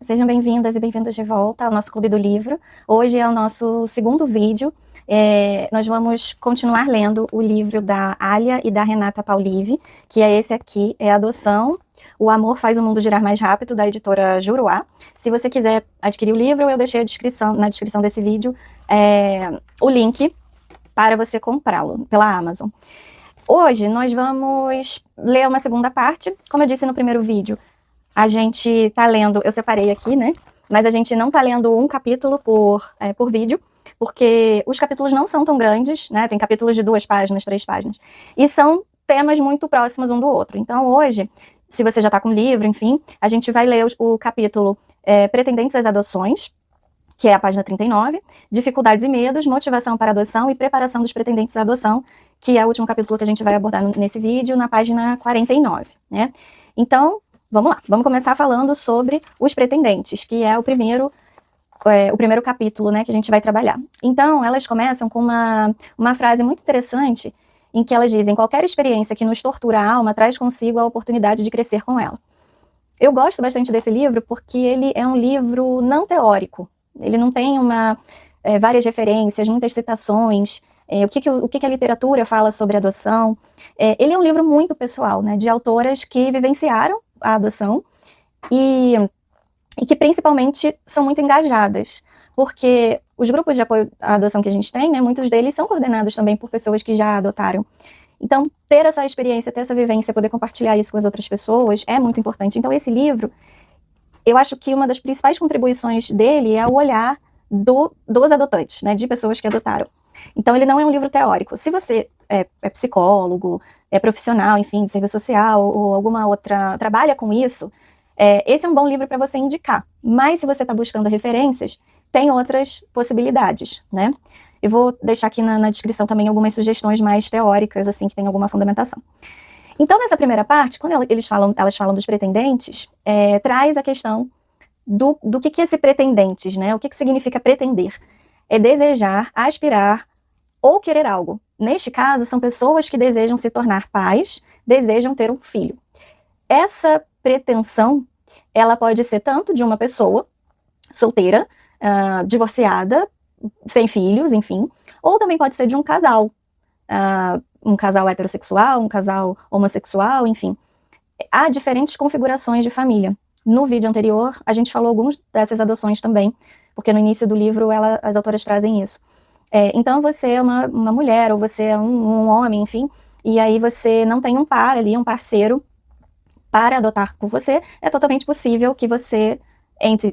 Sejam bem-vindas e bem-vindos de volta ao nosso Clube do Livro. Hoje é o nosso segundo vídeo. Nós vamos continuar lendo o livro da Alia e da Renata Paulive, que é esse aqui, é Adoção, O Amor Faz o Mundo Girar Mais Rápido, da editora Juruá. Se você quiser adquirir o livro, eu deixei na descrição desse vídeo o link para você comprá-lo pela Amazon. Hoje nós vamos ler uma segunda parte. Como eu disse no primeiro vídeo, a gente tá lendo, eu separei aqui, né? Mas a gente não tá lendo um capítulo por vídeo, porque os capítulos não são tão grandes, né? Tem capítulos de 2 páginas, 3 páginas. E são temas muito próximos um do outro. Então hoje, se você já tá com o livro, enfim, a gente vai ler o capítulo Pretendentes às Adoções, que é a página 39, Dificuldades e Medos, Motivação para Adoção e Preparação dos Pretendentes à Adoção, que é o último capítulo que a gente vai abordar nesse vídeo, na página 49, né? Então, vamos lá, vamos começar falando sobre os pretendentes, que é o primeiro capítulo, né, que a gente vai trabalhar. Então, elas começam com uma frase muito interessante, em que elas dizem: qualquer experiência que nos tortura a alma traz consigo a oportunidade de crescer com ela. Eu gosto bastante desse livro porque ele é um livro não teórico, ele não tem várias referências, muitas citações, o que a literatura fala sobre adoção. Ele é um livro muito pessoal, né, de autoras que vivenciaram a adoção e que principalmente são muito engajadas, porque os grupos de apoio à adoção que a gente tem, né, muitos deles são coordenados também por pessoas que já adotaram. Então, ter essa experiência, ter essa vivência, poder compartilhar isso com as outras pessoas é muito importante. Então, esse livro, eu acho que uma das principais contribuições dele é o olhar dos adotantes, né, de pessoas que adotaram. Então, ele não é um livro teórico. Se você é psicólogo, é profissional, enfim, de serviço social ou alguma outra, trabalha com isso, esse é um bom livro para você indicar. Mas se você está buscando referências, tem outras possibilidades, né? Eu vou deixar aqui na descrição também algumas sugestões mais teóricas, assim, que tem alguma fundamentação. Então, nessa primeira parte, quando elas falam dos pretendentes, traz a questão do que é ser pretendentes, né? O que significa pretender? É desejar, aspirar ou querer algo. Neste caso, são pessoas que desejam se tornar pais, desejam ter um filho. Essa pretensão, ela pode ser tanto de uma pessoa solteira, divorciada, sem filhos, enfim, ou também pode ser de um casal heterossexual, um casal homossexual, enfim. Há diferentes configurações de família. No vídeo anterior, a gente falou algumas dessas adoções também, porque no início do livro as autoras trazem isso. Então você é uma mulher, ou você é um homem, enfim, e aí você não tem um par ali, um parceiro para adotar com você, é totalmente possível que você entre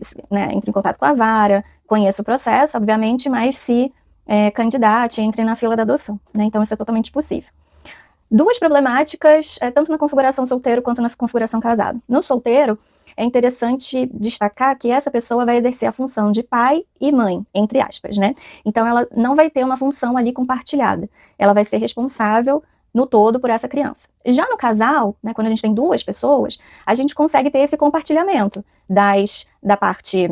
em contato com a vara, conheça o processo, obviamente, mas se candidate, entre na fila da adoção, né? Então isso é totalmente possível. Duas problemáticas, tanto na configuração solteiro quanto na configuração casado. No solteiro, é interessante destacar que essa pessoa vai exercer a função de pai e mãe, entre aspas, né? Então ela não vai ter uma função ali compartilhada, ela vai ser responsável no todo por essa criança. Já no casal, né, quando a gente tem duas pessoas, a gente consegue ter esse compartilhamento da parte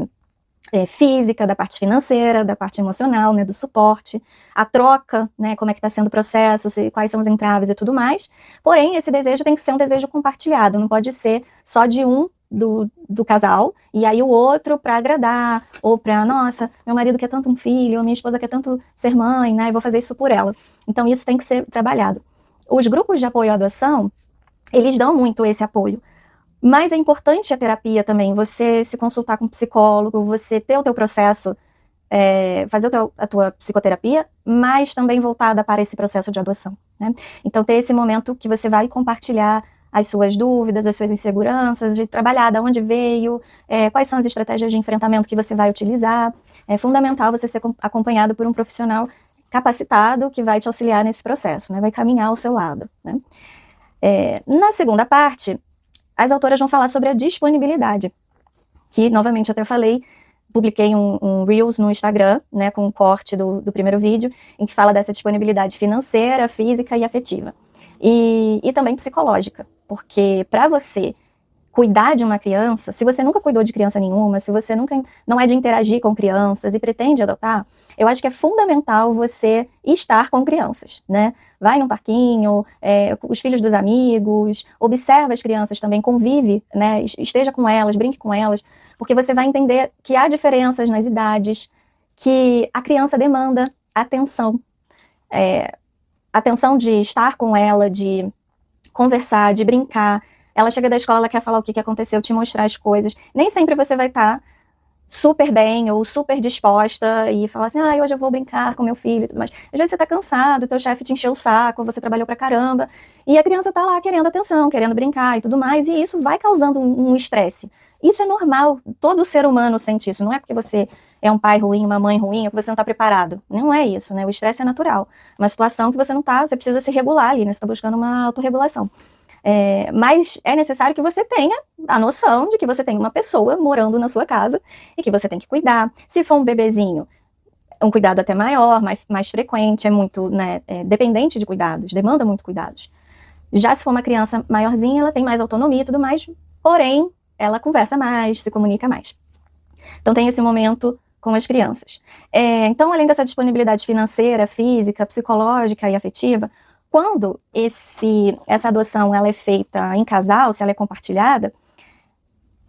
física, da parte financeira, da parte emocional, né, do suporte, a troca, né, como é que está sendo o processo, quais são os entraves e tudo mais. Porém, esse desejo tem que ser um desejo compartilhado, não pode ser só de um do casal, e aí o outro para agradar, ou para, nossa, meu marido quer tanto um filho, ou minha esposa quer tanto ser mãe, né, eu vou fazer isso por ela. Então isso tem que ser trabalhado. Os grupos de apoio à adoção, eles dão muito esse apoio. Mas é importante a terapia também, você se consultar com um psicólogo, você ter o teu processo, fazer a tua psicoterapia, mas também voltada para esse processo de adoção, né? Então ter esse momento que você vai compartilhar as suas dúvidas, as suas inseguranças, de trabalhar de onde veio, quais são as estratégias de enfrentamento que você vai utilizar. É fundamental você ser acompanhado por um profissional capacitado que vai te auxiliar nesse processo, né? Vai caminhar ao seu lado, né? Na segunda parte, as autoras vão falar sobre a disponibilidade, que, novamente, eu até falei, publiquei um Reels no Instagram, né, com um corte do primeiro vídeo, em que fala dessa disponibilidade financeira, física e afetiva. E também psicológica, porque para você cuidar de uma criança, se você nunca cuidou de criança nenhuma, se você não é de interagir com crianças e pretende adotar, eu acho que é fundamental você estar com crianças, né? Vai num parquinho, os filhos dos amigos, observa as crianças também, convive, né? Esteja com elas, brinque com elas, porque você vai entender que há diferenças nas idades, que a criança demanda atenção, atenção de estar com ela, de conversar, de brincar. Ela chega da escola, ela quer falar o que aconteceu, te mostrar as coisas. Nem sempre você vai estar super bem ou super disposta e falar assim, hoje eu vou brincar com meu filho e tudo mais. Às vezes você tá cansado, teu chefe te encheu o saco, você trabalhou pra caramba, e a criança tá lá querendo atenção, querendo brincar e tudo mais, e isso vai causando um estresse. Isso é normal, todo ser humano sente isso, não é porque você é um pai ruim, uma mãe ruim, ou que você não tá preparado. Não é isso, né? O estresse é natural. Uma situação que você não tá, você precisa se regular ali, né? Você tá buscando uma autorregulação. Mas é necessário que você tenha a noção de que você tem uma pessoa morando na sua casa e que você tem que cuidar. Se for um bebezinho, um cuidado até maior, mais frequente, é muito, né, dependente de cuidados, demanda muito cuidados. Já se for uma criança maiorzinha, ela tem mais autonomia e tudo mais, porém, ela conversa mais, se comunica mais. Então tem esse momento com as crianças. Então, além dessa disponibilidade financeira, física, psicológica e afetiva, quando essa adoção ela é feita em casal, se ela é compartilhada,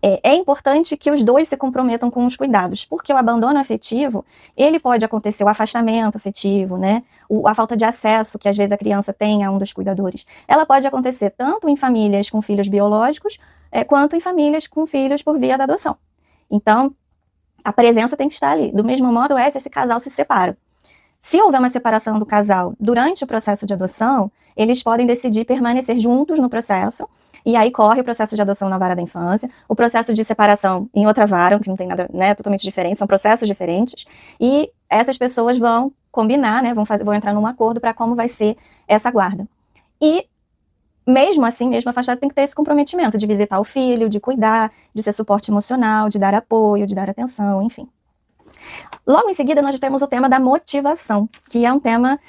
é importante que os dois se comprometam com os cuidados, porque o abandono afetivo, ele pode acontecer, o afastamento afetivo, né? A falta de acesso que às vezes a criança tem a um dos cuidadores, ela pode acontecer tanto em famílias com filhos biológicos, quanto em famílias com filhos por via da adoção. Então, a presença tem que estar ali. Do mesmo modo se esse casal se separa. Se houver uma separação do casal durante o processo de adoção, eles podem decidir permanecer juntos no processo, e aí corre o processo de adoção na vara da infância, o processo de separação em outra vara, que não tem nada, né, totalmente diferente, são processos diferentes, e essas pessoas vão combinar, né, vão entrar num acordo para como vai ser essa guarda. E mesmo assim, mesmo afastado, tem que ter esse comprometimento de visitar o filho, de cuidar, de ser suporte emocional, de dar apoio, de dar atenção, enfim. Logo em seguida, nós temos o tema da motivação, que é um tema,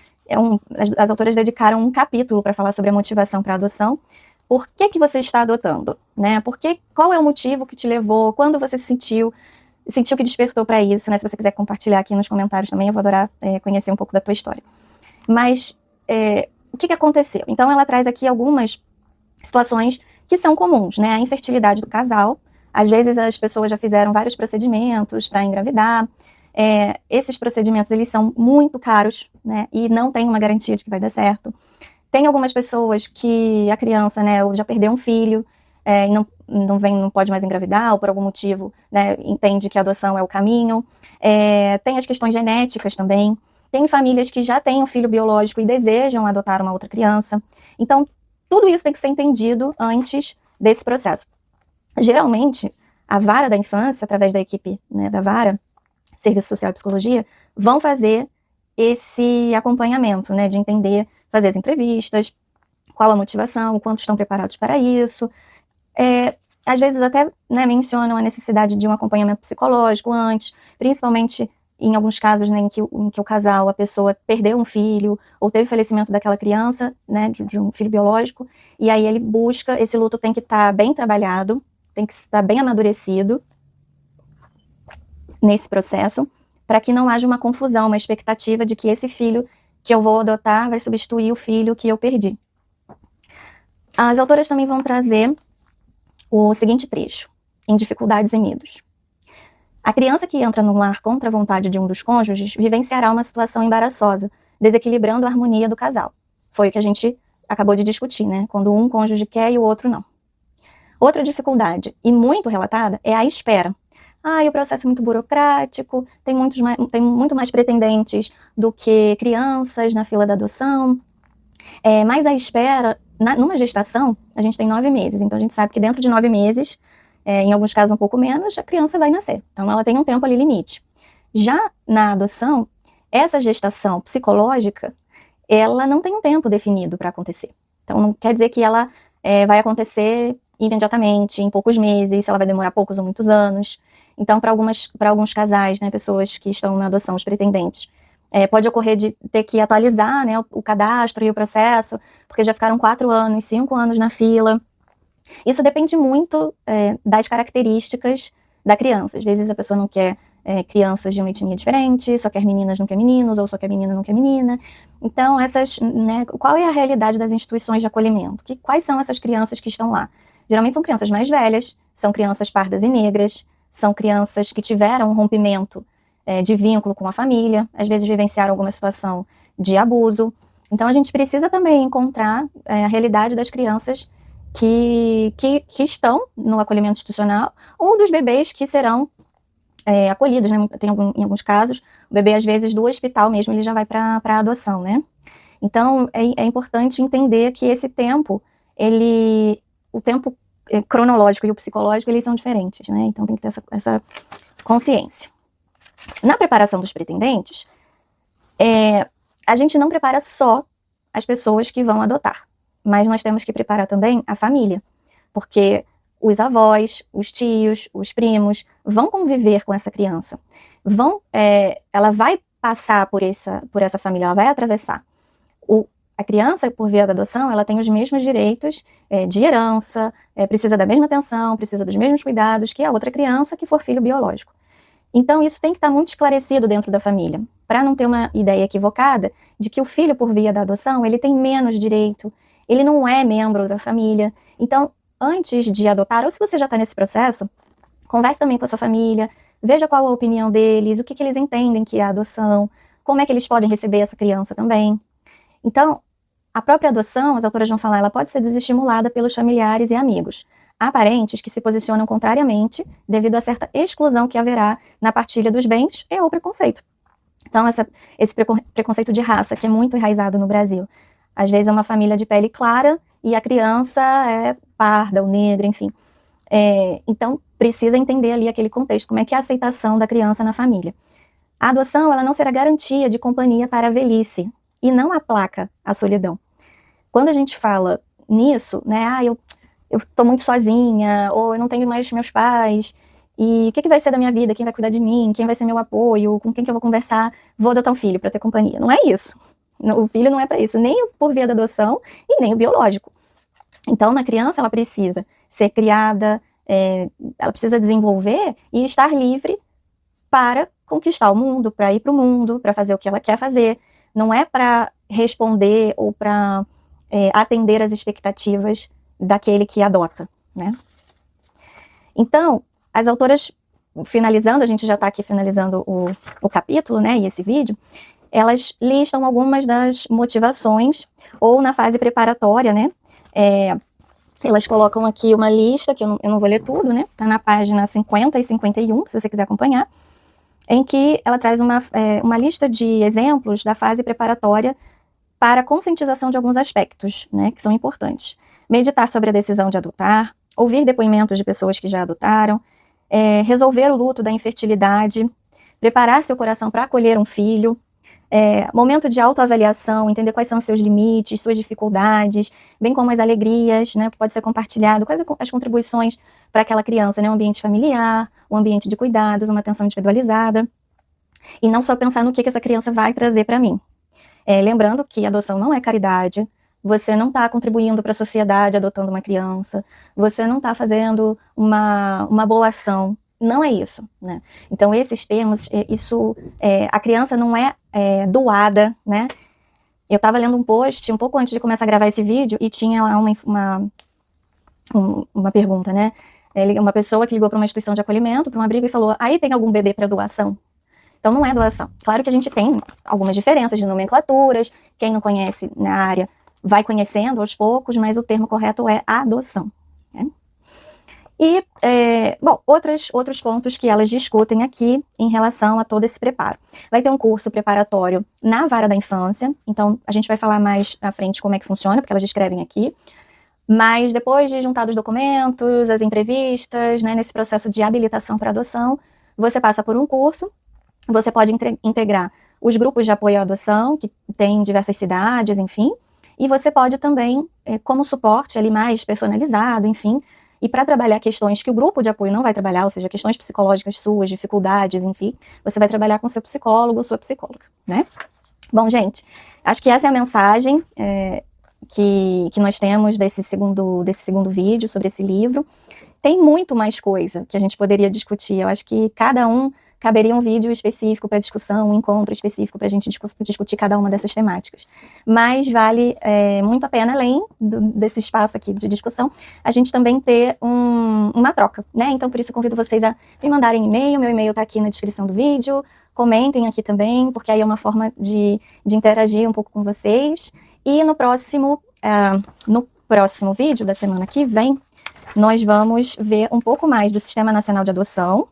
as autoras dedicaram um capítulo para falar sobre a motivação para a adoção. Por que você está adotando? Né? Qual é o motivo que te levou? Quando você sentiu que despertou para isso? Né? Se você quiser compartilhar aqui nos comentários também, eu vou adorar conhecer um pouco da tua história. Mas o que aconteceu? Então, ela traz aqui algumas situações que são comuns, né? A infertilidade do casal. Às vezes as pessoas já fizeram vários procedimentos para engravidar. Esses procedimentos, eles são muito caros, né? E não tem uma garantia de que vai dar certo. Tem algumas pessoas que a criança, né, já perdeu um filho, e não pode mais engravidar, ou por algum motivo, né, entende que a adoção é o caminho. Tem as questões genéticas também. Tem famílias que já têm um filho biológico e desejam adotar uma outra criança. Então, tudo isso tem que ser entendido antes desse processo. Geralmente, a vara da infância, através da equipe, né, da vara, Serviço Social e Psicologia, vão fazer esse acompanhamento, né, de entender, fazer as entrevistas, qual a motivação, quanto estão preparados para isso. Às vezes até, né, mencionam a necessidade de um acompanhamento psicológico antes, principalmente em alguns casos, né, em que o casal, a pessoa perdeu um filho, ou teve o falecimento daquela criança, né, de um filho biológico, e aí ele busca, esse luto tem que estar bem trabalhado, tem que estar bem amadurecido nesse processo, para que não haja uma confusão, uma expectativa de que esse filho que eu vou adotar vai substituir o filho que eu perdi. As autoras também vão trazer o seguinte trecho, em Dificuldades e Medos. A criança que entra no lar contra a vontade de um dos cônjuges vivenciará uma situação embaraçosa, desequilibrando a harmonia do casal. Foi o que a gente acabou de discutir, né? Quando um cônjuge quer e o outro não. Outra dificuldade, e muito relatada, é a espera. O processo é muito burocrático, tem muito mais pretendentes do que crianças na fila da adoção. Mas a espera, numa gestação, a gente tem 9 meses. Então, a gente sabe que dentro de 9 meses, em alguns casos um pouco menos, a criança vai nascer. Então, ela tem um tempo ali limite. Já na adoção, essa gestação psicológica, ela não tem um tempo definido para acontecer. Então, não quer dizer que ela vai acontecer imediatamente, em poucos meses, ela vai demorar poucos ou muitos anos. Então, para alguns casais, né, pessoas que estão na adoção, os pretendentes, pode ocorrer de ter que atualizar, né, o cadastro e o processo, porque já ficaram 4 anos, 5 anos na fila. Isso depende muito das características da criança. Às vezes a pessoa não quer crianças de uma etnia diferente, só quer meninas, não quer meninos, ou só quer menina, não quer menina. Então, né, qual é a realidade das instituições de acolhimento? Quais são essas crianças que estão lá? Geralmente são crianças mais velhas, são crianças pardas e negras, são crianças que tiveram um rompimento de vínculo com a família, às vezes vivenciaram alguma situação de abuso. Então a gente precisa também encontrar a realidade das crianças que estão no acolhimento institucional, ou dos bebês que serão acolhidos, né? Em alguns casos, o bebê, às vezes, do hospital mesmo, ele já vai para a adoção, né? Então, é importante entender que esse tempo, o tempo cronológico e o psicológico, eles são diferentes, né? Então, tem que ter essa consciência. Na preparação dos pretendentes, a gente não prepara só as pessoas que vão adotar, mas nós temos que preparar também a família, porque os avós, os tios, os primos vão conviver com essa criança, ela vai passar por essa família, ela vai atravessar. A criança, por via da adoção, ela tem os mesmos direitos de herança, precisa da mesma atenção, precisa dos mesmos cuidados que a outra criança que for filho biológico. Então, isso tem que estar muito esclarecido dentro da família, para não ter uma ideia equivocada de que o filho, por via da adoção, ele tem menos direito, ele não é membro da família. Então, antes de adotar, ou se você já está nesse processo, converse também com a sua família, veja qual a opinião deles, o que eles entendem que é a adoção, como é que eles podem receber essa criança também. Então, a própria adoção, as autoras vão falar, ela pode ser desestimulada pelos familiares e amigos. Há parentes que se posicionam contrariamente devido a certa exclusão que haverá na partilha dos bens e ou preconceito. Então, esse preconceito de raça, que é muito enraizado no Brasil. Às vezes é uma família de pele clara e a criança é parda ou negra, enfim. Então, precisa entender ali aquele contexto, como é que é a aceitação da criança na família. A adoção, ela não será garantia de companhia para a velhice e não aplaca a solidão. Quando a gente fala nisso, né, eu tô muito sozinha, ou eu não tenho mais meus pais, e o que vai ser da minha vida? Quem vai cuidar de mim? Quem vai ser meu apoio? Com quem que eu vou conversar? Vou adotar um filho para ter companhia. Não é isso. O filho não é para isso, nem por via da adoção e nem o biológico. Então, uma criança, ela precisa ser criada, ela precisa desenvolver e estar livre para conquistar o mundo, para ir para o mundo, para fazer o que ela quer fazer. Não é para responder ou para atender às expectativas daquele que adota, né? Então, as autoras, finalizando, a gente já está aqui finalizando o capítulo, né, e esse vídeo, elas listam algumas das motivações, ou na fase preparatória, né, elas colocam aqui uma lista, que eu não vou ler tudo, né, tá na página 50 e 51, se você quiser acompanhar, em que ela traz uma lista de exemplos da fase preparatória para a conscientização de alguns aspectos, né, que são importantes. Meditar sobre a decisão de adotar, ouvir depoimentos de pessoas que já adotaram, resolver o luto da infertilidade, preparar seu coração para acolher um filho, momento de autoavaliação, entender quais são os seus limites, suas dificuldades, bem como as alegrias, né, que pode ser compartilhado, quais as contribuições para aquela criança, né, um ambiente familiar, um ambiente de cuidados, uma atenção individualizada, e não só pensar no que essa criança vai trazer para mim. Lembrando que adoção não é caridade, você não está contribuindo para a sociedade adotando uma criança, você não está fazendo uma boa ação, não é isso, né? Então, esses termos, a criança não é doada, né? Eu estava lendo um post um pouco antes de começar a gravar esse vídeo e tinha lá uma pergunta, né? Uma pessoa que ligou para uma instituição de acolhimento, para um abrigo, e falou: aí tem algum bebê para doação? Então, não é doação. Claro que a gente tem algumas diferenças de nomenclaturas, quem não conhece na área vai conhecendo aos poucos, mas o termo correto é adoção, né? E, outros pontos que elas discutem aqui em relação a todo esse preparo. Vai ter um curso preparatório na vara da infância, então a gente vai falar mais à frente como é que funciona, porque elas descrevem aqui. Mas depois de juntar os documentos, as entrevistas, né, nesse processo de habilitação para adoção, você passa por um curso. Você pode integrar os grupos de apoio à adoção, que tem em diversas cidades, enfim, e você pode também, como suporte ali mais personalizado, enfim, e para trabalhar questões que o grupo de apoio não vai trabalhar, ou seja, questões psicológicas suas, dificuldades, enfim, você vai trabalhar com seu psicólogo, sua psicóloga, né? Bom, gente, acho que essa é a mensagem que nós temos desse segundo vídeo sobre esse livro. Tem muito mais coisa que a gente poderia discutir, eu acho que cada um caberia um vídeo específico para discussão, um encontro específico para a gente discutir cada uma dessas temáticas. Mas vale muito a pena, além desse espaço aqui de discussão, a gente também ter uma troca, né? Então, por isso, eu convido vocês a me mandarem e-mail. Meu e-mail está aqui na descrição do vídeo. Comentem aqui também, porque aí é uma forma de interagir um pouco com vocês. E no próximo vídeo da semana que vem, nós vamos ver um pouco mais do Sistema Nacional de Adoção,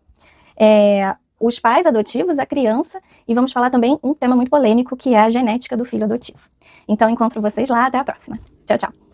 os pais adotivos, a criança, e vamos falar também um tema muito polêmico, que é a genética do filho adotivo. Então, encontro vocês lá, até a próxima. Tchau, tchau!